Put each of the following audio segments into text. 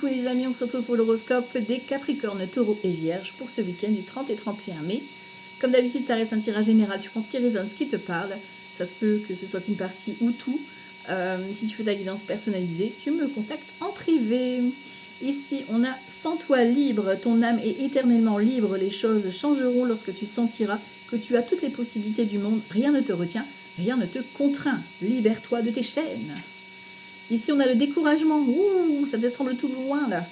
coucou les amis, on se retrouve pour l'horoscope des Capricornes, Taureaux et Vierges pour ce week-end du 30 et 31 mai. Comme d'habitude, ça reste un tirage général, tu penses qu'il résonne ce qui te parle. Ça se peut que ce soit qu'une partie ou tout. Si tu veux ta guidance personnalisée, tu me contactes en privé. Ici, on a « Sens toi libre, ton âme est éternellement libre, les choses changeront lorsque tu sentiras que tu as toutes les possibilités du monde, rien ne te retient, rien ne te contraint, libère-toi de tes chaînes ». Ici, on a le découragement. Ouh, ça te semble tout loin, là.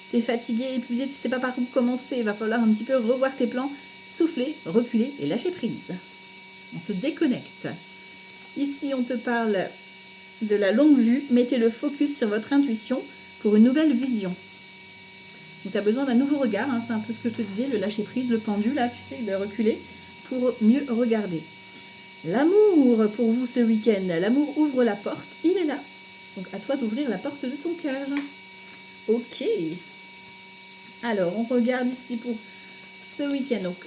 Tu es fatigué, épuisé, tu ne sais pas par où commencer. Il va falloir un petit peu revoir tes plans, souffler, reculer et lâcher prise. On se déconnecte. Ici, on te parle de la longue vue. Mettez le focus sur votre intuition pour une nouvelle vision. Donc, tu as besoin d'un nouveau regard. Hein, c'est un peu ce que je te disais, le lâcher prise, le pendu, là, tu sais, le reculer pour mieux regarder. L'amour pour vous ce week-end. L'amour ouvre la porte. Il est là. Donc, à toi d'ouvrir la porte de ton cœur. Ok. Alors, on regarde ici pour ce week-end. Donc,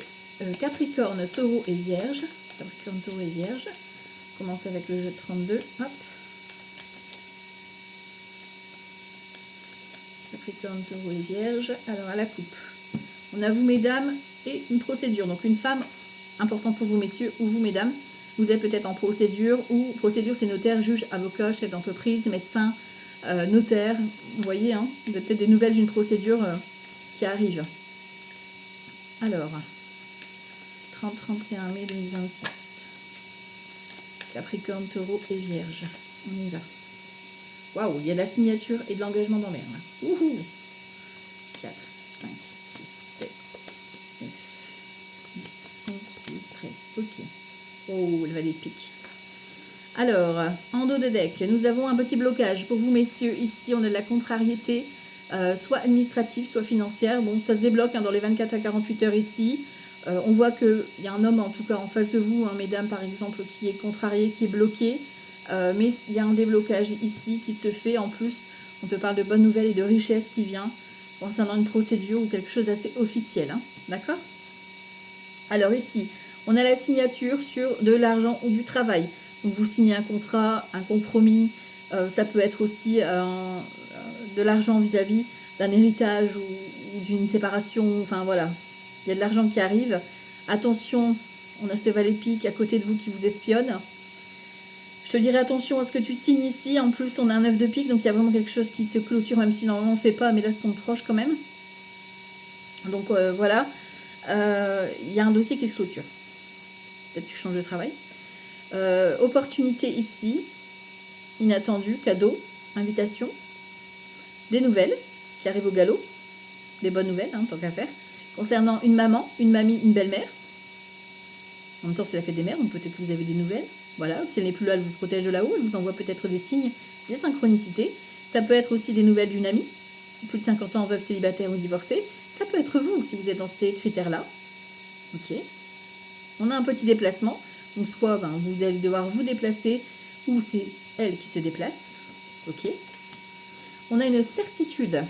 Capricorne, Taureau et Vierge. Capricorne, Taureau et Vierge. On commence avec le jeu 32. Hop. Capricorne, Taureau et Vierge. Alors, à la coupe. On a vous, mesdames, et une procédure. Donc, une femme, importante pour vous, messieurs, ou vous, mesdames. Vous êtes peut-être en procédure, ou procédure, c'est notaire, juge, avocat, chef d'entreprise, médecin, notaire. Vous voyez, hein, vous avez peut-être des nouvelles d'une procédure qui arrive. Alors, 30-31 mai 2026. Capricorne, Taureau et Vierge. On y va. Waouh, il y a de la signature et de l'engagement dans l'air. Wouhou! 4, 5, 6, 7, 9, 10, 11, 12, 13. Ok. Oh, elle va des piques. Alors, en dos de deck, nous avons un petit blocage pour vous, messieurs. Ici, on a de la contrariété, soit administrative, soit financière. Bon, ça se débloque hein, dans les 24 à 48 heures ici. On voit qu'il y a un homme, en tout cas, en face de vous, hein, mesdames, par exemple, qui est contrarié, qui est bloqué. Mais il y a un déblocage ici qui se fait. En plus, on te parle de bonnes nouvelles et de richesse qui vient concernant une procédure ou quelque chose d'assez officiel. Hein, d'accord? Alors ici, on a la signature sur de l'argent ou du travail. Donc vous signez un contrat, un compromis. Ça peut être aussi de l'argent vis-à-vis d'un héritage ou d'une séparation. Enfin voilà, il y a de l'argent qui arrive. Attention, on a ce valet de pique à côté de vous qui vous espionne. Je te dirais attention à ce que tu signes ici. En plus, on a un 9 de pique, donc il y a vraiment quelque chose qui se clôture, même si normalement on ne fait pas, mais là, ils sont proches quand même. Donc voilà, il y a un dossier qui se clôture. Peut-être tu changes de travail. Opportunité ici, inattendu, cadeau, invitation, des nouvelles qui arrivent au galop, des bonnes nouvelles, hein, tant qu'à faire, concernant une maman, une mamie, une belle-mère. En même temps, c'est la fête des mères, donc peut-être que vous avez des nouvelles. Voilà, si elle n'est plus là, elle vous protège de là-haut, elle vous envoie peut-être des signes, des synchronicités. Ça peut être aussi des nouvelles d'une amie, plus de 50 ans, veuve, célibataire ou divorcée. Ça peut être vous, si vous êtes dans ces critères-là. Ok. On a un petit déplacement. Donc, soit vous allez devoir vous déplacer, ou c'est elle qui se déplace. Ok. On a une certitude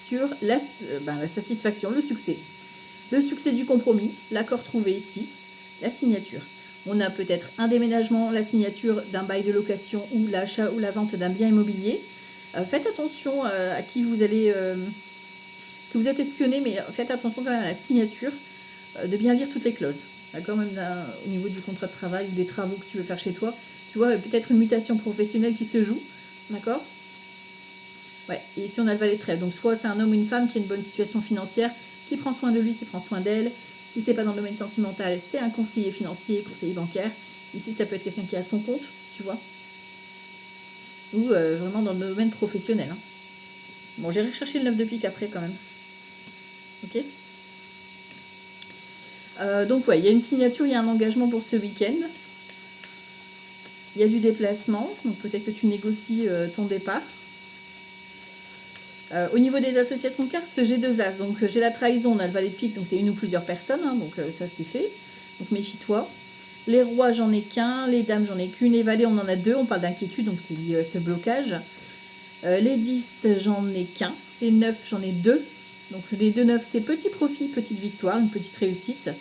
sur la satisfaction, le succès. Le succès du compromis, l'accord trouvé ici, la signature. On a peut-être un déménagement, la signature d'un bail de location ou l'achat ou la vente d'un bien immobilier. Faites attention à qui vous allez... parce que vous êtes espionné, mais faites attention quand même à la signature, de bien lire toutes les clauses. D'accord, même au niveau du contrat de travail ou des travaux que tu veux faire chez toi. Tu vois, peut-être une mutation professionnelle qui se joue. D'accord? Ouais, et ici on a le valet de trèfle. Donc soit c'est un homme ou une femme qui a une bonne situation financière, qui prend soin de lui, qui prend soin d'elle. Si c'est pas dans le domaine sentimental, c'est un conseiller financier, conseiller bancaire. Ici, ça peut être quelqu'un qui a son compte, tu vois. Ou vraiment dans le domaine professionnel. Hein. Bon, j'irai chercher le 9 de pique après quand même. Ok. Donc ouais, il y a une signature, il y a un engagement pour ce week-end. Il y a du déplacement, donc peut-être que tu négocies ton départ. Au niveau des associations de cartes, j'ai 2 as. Donc j'ai la trahison, on a le valet de pique, donc c'est une ou plusieurs personnes, hein, donc ça c'est fait. Donc méfie-toi. Les rois, j'en ai qu'un. Les dames, j'en ai qu'une. Les valets, on en a 2. On parle d'inquiétude, donc c'est lié à ce blocage. Les 10, j'en ai qu'un. Les 9, j'en ai 2. Donc les 2 9, c'est petit profit, petite victoire, une petite réussite.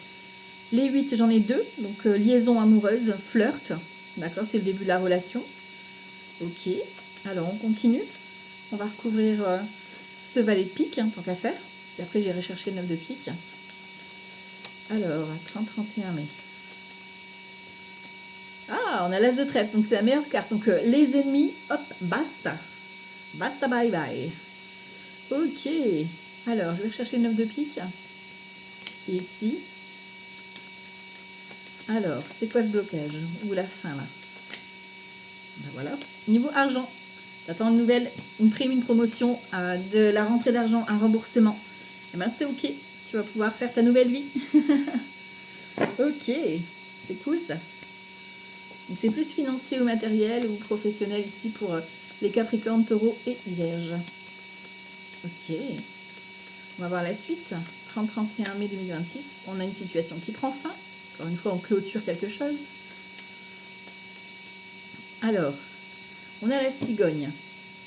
Les 8, j'en ai 2. Donc liaison amoureuse, flirt. D'accord, c'est le début de la relation. Ok. Alors on continue. On va recouvrir ce valet de pique, hein, tant qu'à faire. Et après, j'irai chercher le 9 de pique. Alors, 30-31 mai. Ah, on a l'as de trèfle, donc c'est la meilleure carte. Donc, les ennemis, hop, basta. Basta, bye bye. Ok. Alors, je vais rechercher le 9 de pique. Et ici. Alors, c'est quoi ce blocage? Ou la fin, là? Ben voilà. Niveau argent, t'attends une nouvelle, une prime, une promotion, de la rentrée d'argent, un remboursement. Et ben c'est ok, tu vas pouvoir faire ta nouvelle vie. Ok, c'est cool ça. Donc c'est plus financier ou matériel ou professionnel ici pour les Capricornes, Taureaux et Vierges. Ok, on va voir la suite. 30-31 mai 2026, on a une situation qui prend fin. Encore une fois, on clôture quelque chose. Alors, on a la cigogne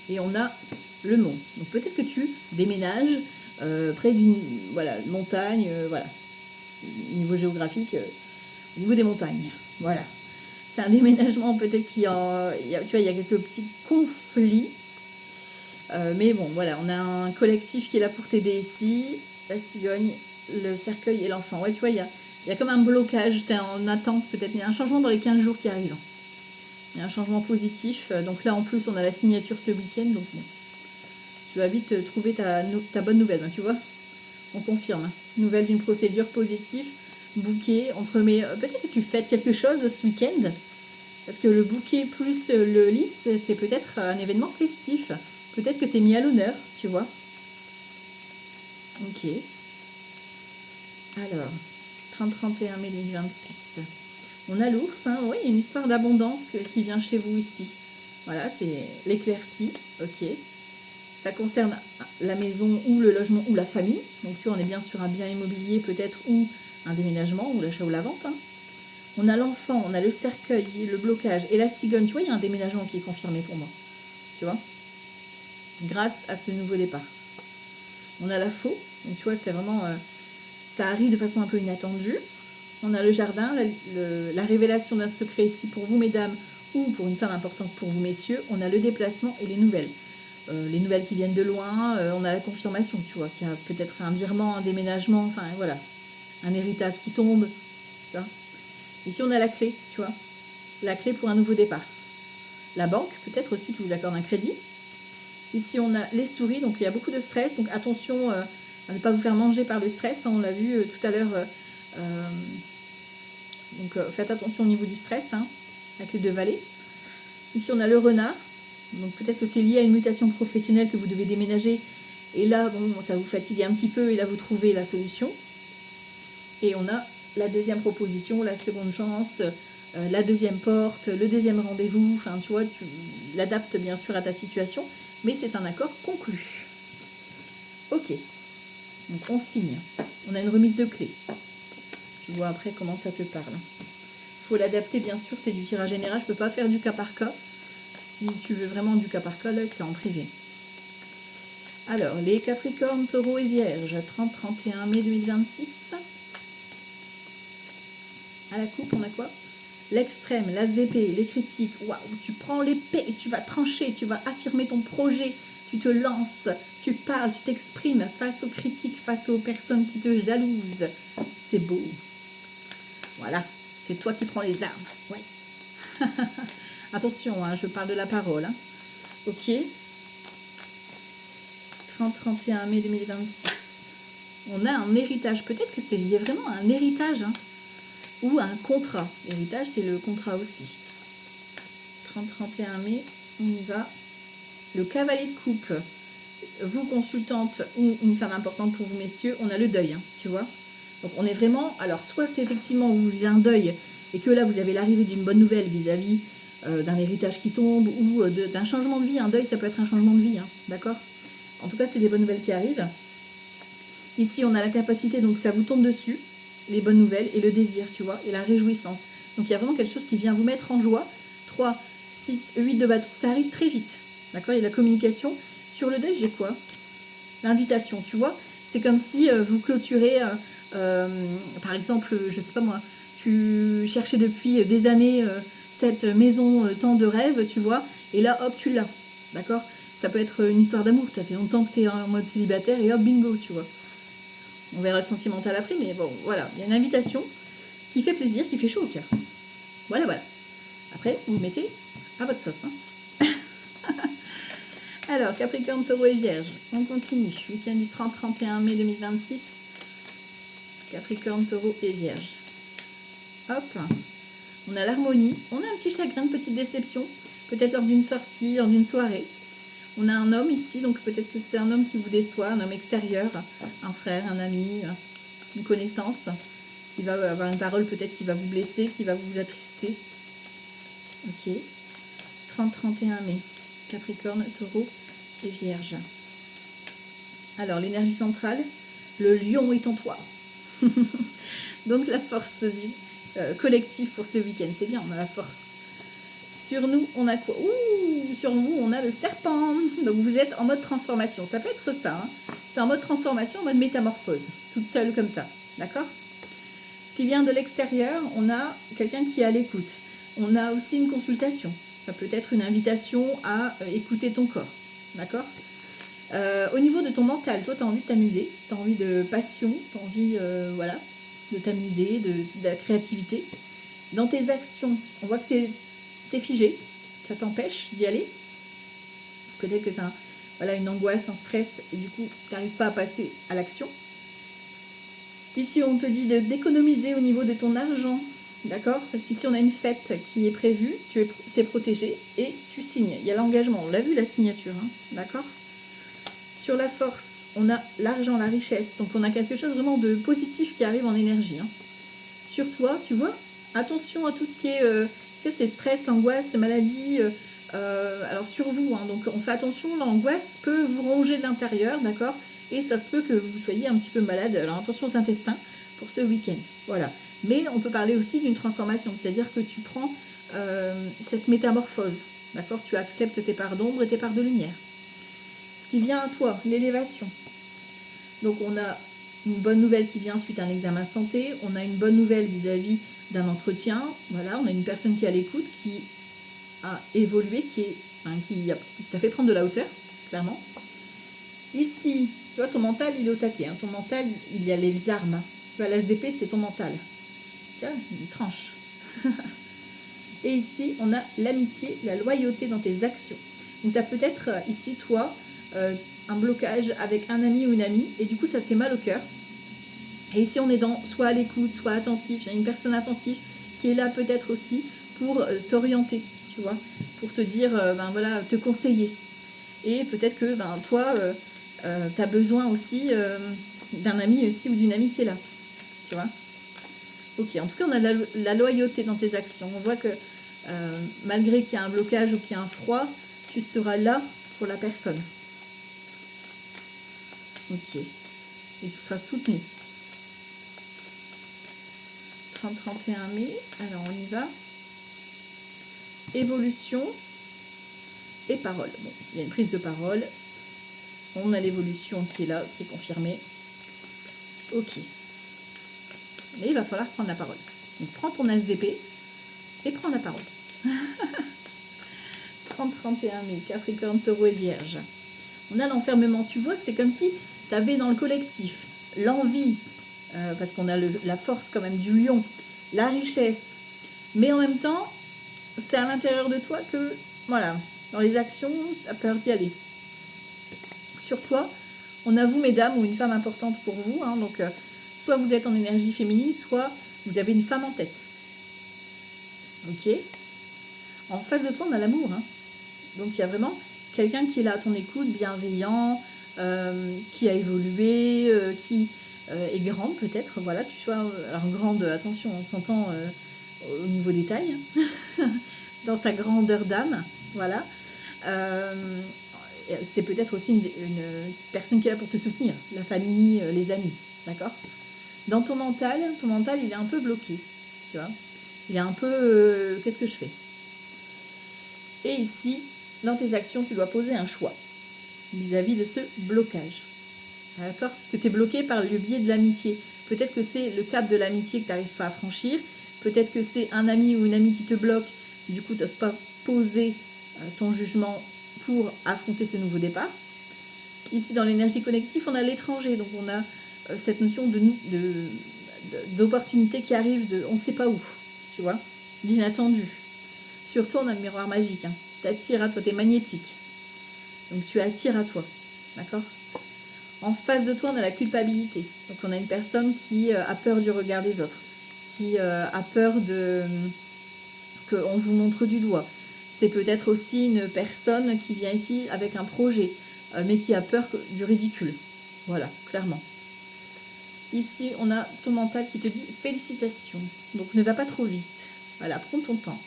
et on a le mont. Donc peut-être que tu déménages près d'une montagne, voilà, niveau géographique, au niveau des montagnes. Voilà. C'est un déménagement peut-être tu vois, il y a quelques petits conflits. Mais bon, voilà, on a un collectif qui est là pour t'aider ici. La cigogne, le cercueil et l'enfant. Ouais, tu vois, il y a comme un blocage, t'es en attente peut-être. Il y a un changement dans les 15 jours qui arrivent. Il y a un changement positif. Donc là, en plus, on a la signature ce week-end. Donc bon, tu vas vite trouver ta bonne nouvelle. Tu vois, on confirme. Nouvelle d'une procédure positive. Bouquet. On te remet... peut-être que tu fêtes quelque chose ce week-end. Parce que le bouquet plus le lys, c'est peut-être un événement festif. Peut-être que tu es mis à l'honneur, tu vois. Ok. Alors, 30-31 mai 2026. On a l'ours, hein, oui, une histoire d'abondance qui vient chez vous ici. Voilà, c'est l'éclaircie, ok. Ça concerne la maison ou le logement ou la famille. Donc tu vois, on est bien sur un bien immobilier peut-être ou un déménagement ou l'achat ou la vente. Hein. On a l'enfant, on a le cercueil, le blocage et la cigogne. Tu vois, il y a un déménagement qui est confirmé pour moi. Tu vois, grâce à ce nouveau départ. On a la faux. Donc tu vois, c'est vraiment... ça arrive de façon un peu inattendue. On a le jardin, la révélation d'un secret ici pour vous, mesdames, ou pour une femme importante pour vous, messieurs. On a le déplacement et les nouvelles. Les nouvelles qui viennent de loin. On a la confirmation, tu vois, qu'il y a peut-être un virement, un déménagement, enfin voilà. Un héritage qui tombe. Tu vois. Ici, on a la clé, tu vois. La clé pour un nouveau départ. La banque, peut-être aussi, qui vous accorde un crédit. Ici, on a les souris, donc il y a beaucoup de stress. Donc attention à ne pas vous faire manger par le stress. Hein, on l'a vu tout à l'heure. Donc faites attention au niveau du stress, hein, avec les deux valets. Ici, on a le renard. Donc peut-être que c'est lié à une mutation professionnelle que vous devez déménager. Et là, bon, ça vous fatigue un petit peu. Et là, vous trouvez la solution. Et on a la deuxième proposition, la seconde chance, la deuxième porte, le deuxième rendez-vous. Enfin, tu vois, tu l'adaptes bien sûr à ta situation. Mais c'est un accord conclu. Ok. Donc on signe. On a une remise de clé. Tu vois après comment ça te parle. Il faut l'adapter, bien sûr, c'est du tirage général. Je ne peux pas faire du cas par cas. Si tu veux vraiment du cas par cas, là, c'est en privé. Alors, les Capricornes, Taureaux et Vierges, 30-31 mai 2026. À la coupe, on a quoi? L'extrême, l'as d'épée, les critiques. Waouh, tu prends l'épée et tu vas trancher, tu vas affirmer ton projet, tu te lances, tu parles, tu t'exprimes face aux critiques, face aux personnes qui te jalousent. C'est beau. Voilà, c'est toi qui prends les armes. Oui. Attention, hein, je parle de la parole. Hein. Ok. 30-31 mai 2026. On a un héritage. Peut-être que c'est lié vraiment à un héritage. Hein, ou à un contrat. L'héritage, c'est le contrat aussi. 30-31 mai, on y va. Le cavalier de coupe. Vous, consultante ou une femme importante pour vous, messieurs, on a le deuil, hein, tu vois. Donc on est vraiment... Alors, soit c'est effectivement vous vivez un deuil et que là, vous avez l'arrivée d'une bonne nouvelle vis-à-vis d'un héritage qui tombe ou d'un changement de vie. Un deuil, ça peut être un changement de vie, hein, d'accord? En tout cas, c'est des bonnes nouvelles qui arrivent. Ici, on a la capacité, donc ça vous tombe dessus, les bonnes nouvelles et le désir, tu vois, et la réjouissance. Donc il y a vraiment quelque chose qui vient vous mettre en joie. 3, 6, 8 de bâton, ça arrive très vite, d'accord? Il y a la communication. Sur le deuil, j'ai quoi? L'invitation, tu vois. C'est comme si vous clôturez, par exemple, je sais pas moi, tu cherchais depuis des années cette maison tant de rêve, tu vois, et là, hop, tu l'as, d'accord? Ça peut être une histoire d'amour, ça fait longtemps que tu es en mode célibataire et hop, bingo, tu vois. On verra le sentimental après, mais bon, voilà. Il y a une invitation qui fait plaisir, qui fait chaud au cœur. Voilà, voilà. Après, vous mettez à votre sauce. Hein. Alors, Capricorne, Taureau et Vierge. On continue. Week-end du 30-31 mai 2026. Capricorne, Taureau et Vierge. Hop. On a l'harmonie. On a un petit chagrin, une petite déception. Peut-être lors d'une sortie, lors d'une soirée. On a un homme ici, donc peut-être que c'est un homme qui vous déçoit, un homme extérieur, un frère, un ami, une connaissance, qui va avoir une parole peut-être qui va vous blesser, qui va vous attrister. Ok. 30-31 mai. Capricorne, Taureau et Vierge. Alors, l'énergie centrale, le lion est en toi. Donc, la force collective pour ce week-end. C'est bien, on a la force. Sur nous, on a quoi? Ouh, sur vous, on a le serpent. Donc, vous êtes en mode transformation. Ça peut être ça. Hein. C'est en mode transformation, en mode métamorphose. Toute seule comme ça. D'accord? Ce qui vient de l'extérieur, on a quelqu'un qui est à l'écoute. On a aussi une consultation. Ça peut être une invitation à écouter ton corps. D'accord? Au niveau de ton mental, toi, tu as envie de t'amuser. Tu as envie de passion. Tu as envie voilà, de t'amuser, de la créativité. Dans tes actions, on voit que t'es figé, ça t'empêche d'y aller. Peut-être que c'est voilà, une angoisse, un stress, et du coup, tu n'arrives pas à passer à l'action. Ici, on te dit d'économiser au niveau de ton argent, d'accord? Parce qu'ici, on a une fête qui est prévue, c'est protégé, et tu signes. Il y a l'engagement, on l'a vu, la signature, hein, d'accord? Sur la force, on a l'argent, la richesse, donc on a quelque chose vraiment de positif qui arrive en énergie. Hein. Sur toi, tu vois, attention à tout ce qui est... c'est stress, l'angoisse, maladie. Alors sur vous, hein, donc on fait attention, l'angoisse peut vous ronger de l'intérieur, d'accord? Et ça se peut que vous soyez un petit peu malade. Alors attention aux intestins pour ce week-end. Voilà. Mais on peut parler aussi d'une transformation, c'est-à-dire que tu prends cette métamorphose, d'accord? Tu acceptes tes parts d'ombre et tes parts de lumière. Ce qui vient à toi, l'élévation. Donc on a une bonne nouvelle qui vient suite à un examen santé, on a une bonne nouvelle vis-à-vis d'un entretien, voilà, on a une personne qui est à l'écoute, qui a évolué, qui t'a fait prendre de la hauteur, clairement. Ici, tu vois, ton mental, il est au taquet, hein, ton mental, il y a les armes. Tu vois, l'ASDP, c'est ton mental. Tiens, une tranche. Et ici, on a l'amitié, la loyauté dans tes actions. Donc, tu as peut-être ici, toi, un blocage avec un ami ou une amie, et du coup, ça te fait mal au cœur. Et ici, on est dans soit à l'écoute, soit attentif. Il y a une personne attentive qui est là peut-être aussi pour t'orienter, tu vois, pour te dire, voilà, te conseiller. Et peut-être que toi, tu as besoin aussi d'un ami aussi ou d'une amie qui est là, tu vois. Ok, en tout cas, on a la loyauté dans tes actions. On voit que malgré qu'il y a un blocage ou qu'il y a un froid, tu seras là pour la personne. Ok. Et tu seras soutenu. 30-31 mai. Alors, on y va. Évolution et parole. Bon, il y a une prise de parole. On a l'évolution qui est là, qui est confirmée. Ok. Mais il va falloir prendre la parole. Donc, prends ton SDP et prends la parole. 30-31 mai, Capricorne, Taureau et Vierge. On a l'enfermement. Tu vois, c'est comme si tu avais dans le collectif l'envie, parce qu'on a la force quand même du lion, la richesse, mais en même temps, c'est à l'intérieur de toi que, voilà, dans les actions, tu as peur d'y aller. Sur toi, on a vous, mesdames, ou une femme importante pour vous, hein, donc soit vous êtes en énergie féminine, soit vous avez une femme en tête. Ok. En face de toi, on a l'amour, hein. Donc il y a vraiment quelqu'un qui est là à ton écoute, bienveillant, qui a évolué, qui est grande peut-être, voilà, tu sois, alors grande, attention, on s'entend au niveau des tailles, dans sa grandeur d'âme, voilà. C'est peut-être aussi une personne qui est là pour te soutenir, la famille, les amis, d'accord? Dans ton mental, il est un peu bloqué, tu vois. Il est un peu, qu'est-ce que je fais? Et ici, dans tes actions, tu dois poser un choix vis-à-vis de ce blocage. D'accord? Parce que tu es bloqué par le biais de l'amitié. Peut-être que c'est le cap de l'amitié que tu n'arrives pas à franchir. Peut-être que c'est un ami ou une amie qui te bloque. Du coup, tu n'oses pas poser ton jugement pour affronter ce nouveau départ. Ici, dans l'énergie collective, on a l'étranger. Donc, on a cette notion d'opportunité qui arrive de on ne sait pas où, tu vois, d'inattendu. Sur toi, on a le miroir magique. Hein. Tu attires à toi, tu es magnétique. Donc, tu attires à toi. D'accord? En face de toi, on a la culpabilité. Donc, on a une personne qui a peur du regard des autres, qui a peur qu'on vous montre du doigt. C'est peut-être aussi une personne qui vient ici avec un projet, mais qui a peur du ridicule. Voilà, clairement. Ici, on a ton mental qui te dit félicitations. Donc, ne va pas trop vite. Voilà, prends ton temps.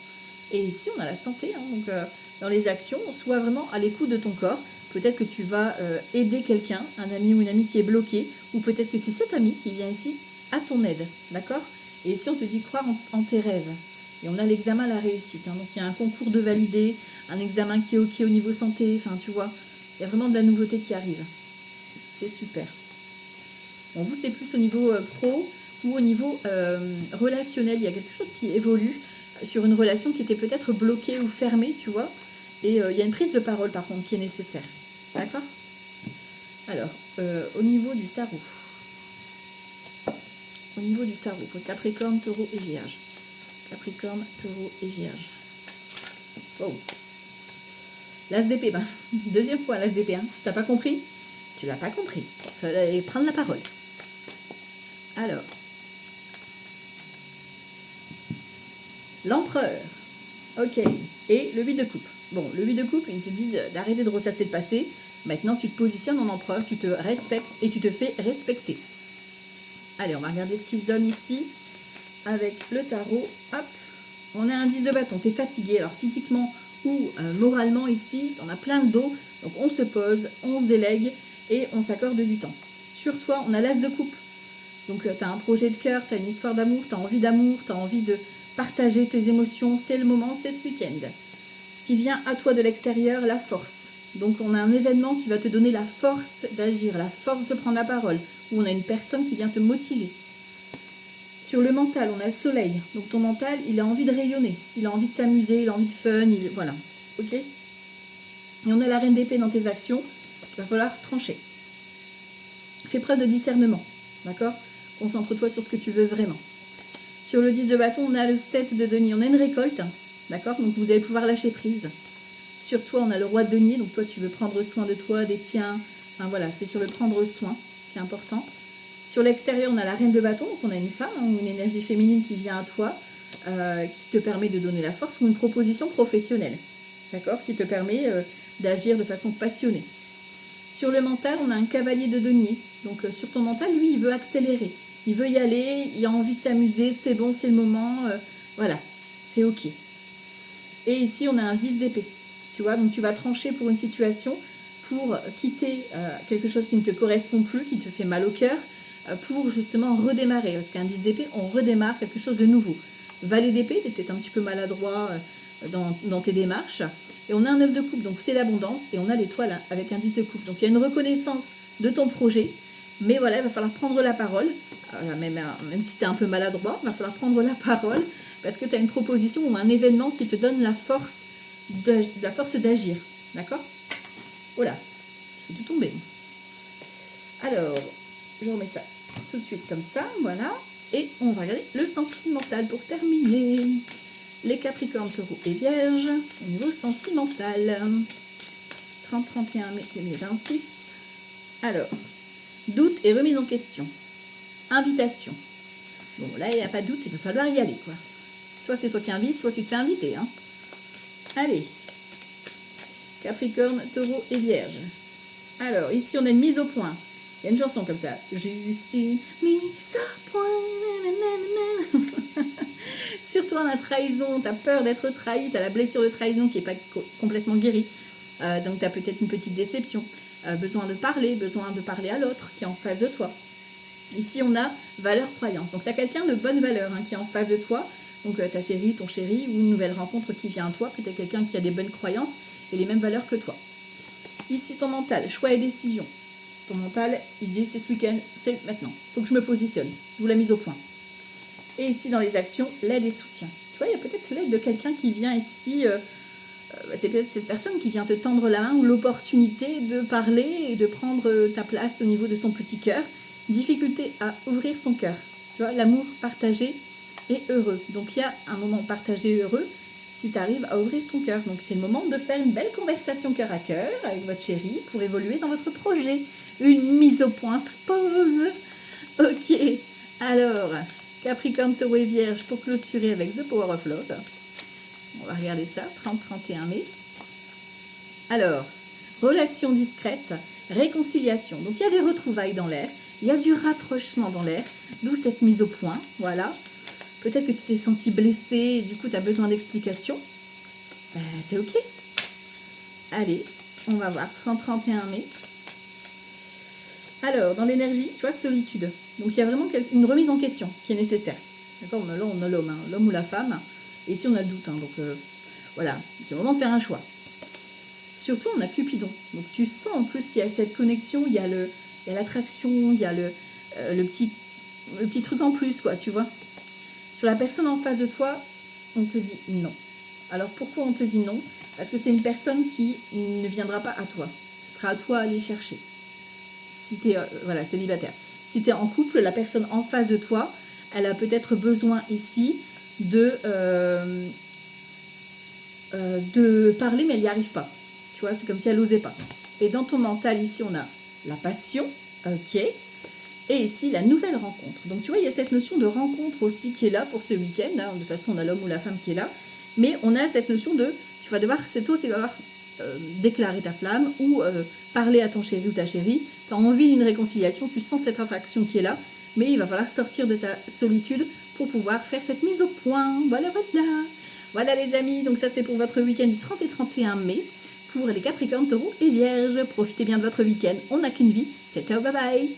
Et ici, on a la santé. Hein, donc, dans les actions, sois vraiment à l'écoute de ton corps. Peut-être que tu vas aider quelqu'un, un ami ou une amie qui est bloqué, ou peut-être que c'est cet ami qui vient ici à ton aide. D'accord? Et ici, on te dit croire en tes rêves. Et on a l'examen à la réussite. Hein, donc, il y a un concours de validé, un examen qui est OK au niveau santé. Enfin, tu vois, il y a vraiment de la nouveauté qui arrive. C'est super. Bon, vous, c'est plus au niveau pro ou au niveau relationnel. Il y a quelque chose qui évolue sur une relation qui était peut-être bloquée ou fermée, tu vois. Et il y a une prise de parole, par contre, qui est nécessaire. D'accord? Alors, au niveau du tarot. Au niveau du tarot, pour Capricorne, Taureau et Vierge. Capricorne, Taureau et Vierge. Oh. L'As d'épée, ben, deuxième fois l'As d'épée. Hein. Si tu n'as pas compris, tu l'as pas compris. Il fallait prendre la parole. Alors, l'empereur, ok, et le 8 de coupe. Bon, le 8 de coupe, il te dit d'arrêter de ressasser le passé. Maintenant, tu te positionnes en empereur, tu te respectes et tu te fais respecter. Allez, on va regarder ce qui se donne ici avec le tarot. Hop, on a un 10 de bâton, tu es fatigué, alors physiquement ou moralement ici, on a plein de dos. Donc, on se pose, on délègue et on s'accorde du temps. Sur toi, on a l'As de coupe. Donc, tu as un projet de cœur, tu as une histoire d'amour, tu as envie d'amour, tu as envie de partager tes émotions. C'est le moment, c'est ce week-end. Ce qui vient à toi de l'extérieur, la force. Donc, on a un événement qui va te donner la force d'agir, la force de prendre la parole. Ou on a une personne qui vient te motiver. Sur le mental, on a le soleil. Donc, ton mental, il a envie de rayonner. Il a envie de s'amuser, il a envie de fun. Voilà. OK? Et on a la reine d'épée dans tes actions. Il va falloir trancher. Fais preuve de discernement. D'accord? Concentre-toi sur ce que tu veux vraiment. Sur le 10 de bâton, on a le 7 de denier. On a une récolte, d'accord? Donc, vous allez pouvoir lâcher prise. Sur toi, on a le roi de denier. Donc, toi, tu veux prendre soin de toi, des tiens. Enfin, voilà, c'est sur le prendre soin qui est important. Sur l'extérieur, on a la reine de bâton. Donc, on a une femme, ou une énergie féminine qui vient à toi, qui te permet de donner la force, ou une proposition professionnelle, d'accord? Qui te permet d'agir de façon passionnée. Sur le mental, on a un cavalier de denier. Donc, sur ton mental, lui, il veut accélérer. Il veut y aller, il a envie de s'amuser, c'est bon, c'est le moment. Voilà, c'est OK. Et ici, on a un 10 d'épée. Tu vois, donc tu vas trancher pour une situation, pour quitter quelque chose qui ne te correspond plus, qui te fait mal au cœur, pour justement redémarrer. Parce qu'un 10 d'épée, on redémarre quelque chose de nouveau. Valet d'épée, tu es peut-être un petit peu maladroit dans tes démarches. Et on a un 9 de coupe, donc c'est l'abondance. Et on a l'étoile avec un 10 de coupe. Donc il y a une reconnaissance de ton projet. Mais voilà, il va falloir prendre la parole. Même si tu es un peu maladroit, il va falloir prendre la parole. Parce que tu as une proposition ou un événement qui te donne la force d'agir. D'accord? Voilà, je suis tout tombée. Alors, je remets ça tout de suite comme ça. Voilà. Et on va regarder le sentimental pour terminer. Les Capricornes, Taureaux et Vierges, au niveau sentimental. 30-31 mai 2026. Alors, doute et remise en question. Invitation. Bon, là, il n'y a pas de doute, il va falloir y aller, quoi. Soit c'est toi qui invites, soit tu te fais inviter. Hein. Allez. Capricorne, Taureau et Vierge. Alors, ici, on a une mise au point. Il y a une chanson comme ça. Justine, mise au point. Surtout dans la trahison, tu as peur d'être trahi, tu as la blessure de trahison qui n'est pas complètement guérie. Donc, tu as peut-être une petite déception. Besoin de parler à l'autre qui est en face de toi. Ici, on a valeur croyance. Donc, tu as quelqu'un de bonne valeur qui est en face de toi. Donc, ta chérie, ton chéri, ou une nouvelle rencontre qui vient à toi. Peut-être quelqu'un qui a des bonnes croyances et les mêmes valeurs que toi. Ici, ton mental, choix et décision. Ton mental, il dit, c'est ce week-end, c'est maintenant. Il faut que je me positionne. D'où la mise au point. Et ici, dans les actions, l'aide et soutien. Tu vois, il y a peut-être l'aide de quelqu'un qui vient ici c'est peut-être cette personne qui vient te tendre la main ou l'opportunité de parler et de prendre ta place au niveau de son petit cœur. Difficulté à ouvrir son cœur. Tu vois, l'amour partagé et heureux. Donc il y a un moment partagé et heureux si tu arrives à ouvrir ton cœur. Donc c'est le moment de faire une belle conversation cœur à cœur avec votre chéri pour évoluer dans votre projet. Une mise au point s'impose. Ok, alors Capricorne, Taureau et Vierge pour clôturer avec The Power of Love. On va regarder ça, 30-31 mai. Alors, relation discrète, réconciliation. Donc il y a des retrouvailles dans l'air, il y a du rapprochement dans l'air, d'où cette mise au point, voilà. Peut-être que tu t'es senti blessé et du coup tu as besoin d'explications. Ben, c'est ok. Allez, on va voir, 30-31 mai. Alors, dans l'énergie, tu vois, solitude. Donc il y a vraiment une remise en question qui est nécessaire. D'accord, là on a l'homme, hein, l'homme ou la femme. Et ici on a le doute, hein, donc voilà, c'est le moment de faire un choix. Surtout on a Cupidon, donc tu sens en plus qu'il y a cette connexion, il y a l'attraction, il y a le petit truc en plus, quoi, tu vois. Sur la personne en face de toi, on te dit non. Alors pourquoi on te dit non? Parce que c'est une personne qui ne viendra pas à toi. Ce sera à toi d'aller chercher. Si tu es voilà, célibataire. Si tu es en couple, la personne en face de toi, elle a peut-être besoin ici de parler, mais elle n'y arrive pas. Tu vois, c'est comme si elle n'osait pas. Et dans ton mental, ici, on a la passion, ok, et ici, la nouvelle rencontre. Donc, tu vois, il y a cette notion de rencontre aussi qui est là pour ce week-end. Hein. De toute façon, on a l'homme ou la femme qui est là. Mais on a cette notion de, tu vas devoir, c'est toi qui vas devoir déclarer ta flamme ou parler à ton chéri ou ta chérie. Tu as envie d'une réconciliation, tu sens cette attraction qui est là, mais il va falloir sortir de ta solitude pour pouvoir faire cette mise au point. Voilà, voilà. Voilà les amis, donc ça c'est pour votre week-end du 30 et 31 mai. Pour les Capricornes, Taureaux et Vierges, profitez bien de votre week-end. On n'a qu'une vie. Ciao, ciao, bye bye.